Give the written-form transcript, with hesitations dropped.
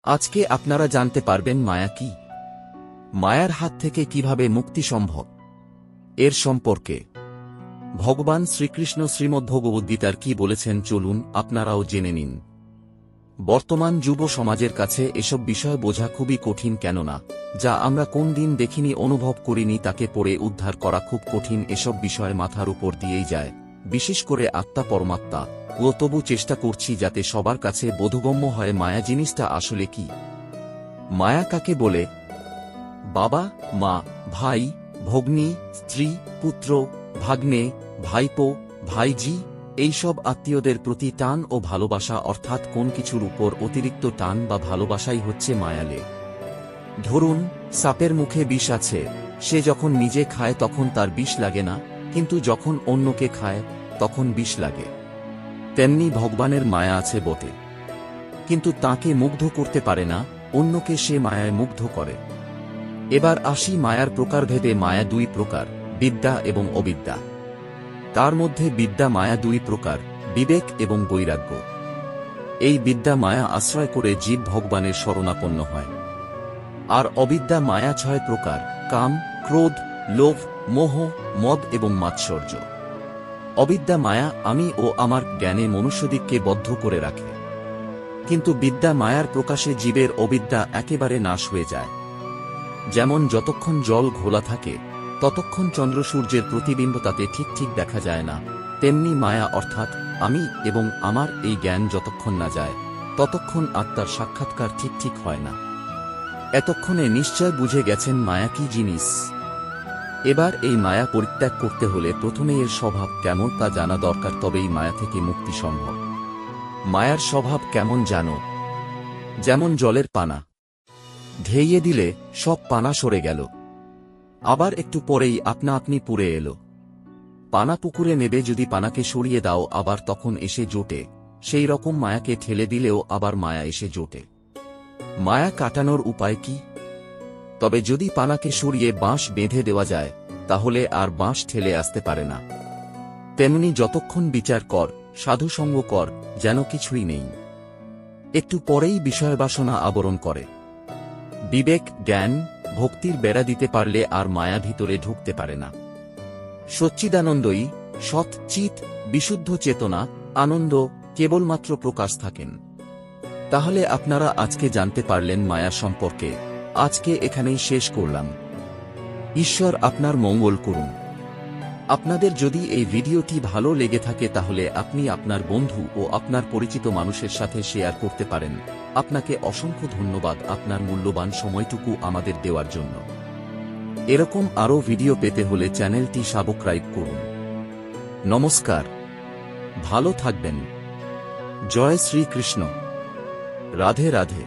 আজকে আপনারা জানতে পারবেন মায়া কি, মায়ার হাত থেকে কিভাবে মুক্তি সম্ভব, এর সম্পর্কে ভগবান শ্রীকৃষ্ণ শ্রীমদ্ভগবদ্গীতার কি বলেছেন চলুন আপনারাও জেনে নিন। বর্তমান যুব সমাজের কাছে এসব বিষয় বোঝা খুবই কঠিন, কেননা যা আমরা কোন দিন দেখিনি অনুভব করিনি তাকে পড়ে উদ্ধার করা খুব কঠিন। এসব বিষয় মাথার উপর দিয়েই যায়, বিশেষ করে আত্মা পরমাত্মা। তবু চেষ্টা করছি যাতে সবার কাছে বোধগম্য হয় মায়া জিনিসটা আসলে কি। মায়া কাকে বলে? বাবা, মা, ভাই, ভগ্নী, স্ত্রী, পুত্র, ভাগ্নে, ভাইপো, ভাইজি, এইসব আত্মীয়দের প্রতি টান ও ভালোবাসা, অর্থাৎ কোন কিছুর উপর অতিরিক্ত টান বা ভালোবাসাই হচ্ছে মায়ালে। ধরুন, সাপের মুখে বিষ আছে, সে যখন নিজে খায় তখন তার বিষ লাগে না, কিন্তু যখন অন্যকে খায় তখন বিষ লাগে। তেমনি ভগবানের মায়া আছে বটে, কিন্তু তাকে মুগ্ধ করতে পারে না, অন্যকে সে মায়ায় মুগ্ধ করে। এবার আসি মায়ার প্রকারভেদে। মায়া দুই প্রকার, বিদ্যা এবং অবিদ্যা। তার মধ্যে বিদ্যা মায়া দুই প্রকার, বিবেক এবং বৈরাগ্য। এই বিদ্যা মায়া আশ্রয় করে জীব ভগবানের শরণাপন্ন হয়। আর অবিদ্যা মায়া ছয় প্রকার, কাম, ক্রোধ, লোভ, মোহ, মদ এবং মাৎসর্য। অবিদ্যা মায়া আমি ও আমার জ্ঞানে মনুষ্যদিগকে বদ্ধ করে রাখে, কিন্তু বিদ্যা মায়ার প্রকাশে জীবের অবিদ্যা একেবারে নাশ হয়ে যায়। যেমন যতক্ষণ জল ঘোলা থাকে ততক্ষণ চন্দ্র সূর্যের প্রতিবিম্ব তাতে ঠিক ঠিক দেখা যায় না, তেমনি মায়া অর্থাৎ আমি এবং আমার এই জ্ঞান যতক্ষণ না যায় ততক্ষণ আত্মার সাক্ষাৎকার ঠিক ঠিক হয় না। এতক্ষণে নিশ্চয় বুঝে গেছেন মায়া কি জিনিস। এবার এই মায়া পরিত্যাগ করতে হলে প্রথমে এর স্বভাব কেমন তা জানা দরকার, তবেই মায়া থেকে মুক্তি সম্ভব। মায়ার স্বভাব কেমন জানো? যেমন জলের পানা, ঢেইয়ে দিলে সব পানা সরে গেল, আবার একটু পরেই আপনা আপনি পুড়ে এলো। পানা পুকুরে নেবে, যদি পানাকে সরিয়ে দাও আবার তখন এসে জোটে, সেই রকম মায়াকে ঠেলে দিলেও আবার মায়া এসে জোটে। মায়া কাটানোর উপায় কি? তবে যদি পানাকে সরিয়ে বাঁশ বেঁধে দেওয়া যায় তাহলে আর বাঁশ ঠেলে আসতে পারে না। তেমনি যতক্ষণ বিচার কর, সাধুসঙ্গ কর, যেন কিছুই নেই, একটু পরেই বিষয়বাসনা আবরণ করে। বিবেক, জ্ঞান, ভক্তির বেড়া দিতে পারলে আর মায়া ভিতরে ঢুকতে পারে না। সচ্চিদানন্দই সৎ চিত বিশুদ্ধ চেতনা আনন্দ কেবলমাত্র প্রকাশ থাকেন। তাহলে আপনারা আজকে জানতে পারলেন মায়া সম্পর্কে। আজকে এখানেই শেষ করলাম। ঈশ্বর আপনার মঙ্গল করুন। আপনাদের যদি এই ভিডিওটি ভালো লেগে থাকে তাহলে আপনি আপনার বন্ধু ও আপনার পরিচিত মানুষের সাথে শেয়ার করতে পারেন। আপনাকে অসংখ্য ধন্যবাদ আপনার মূল্যবান সময়টুকু আমাদের দেওয়ার জন্য। এরকম আরও ভিডিও পেতে হলে চ্যানেলটি সাবস্ক্রাইব করুন। নমস্কার, ভালো থাকবেন। জয় শ্রীকৃষ্ণ। রাধে রাধে।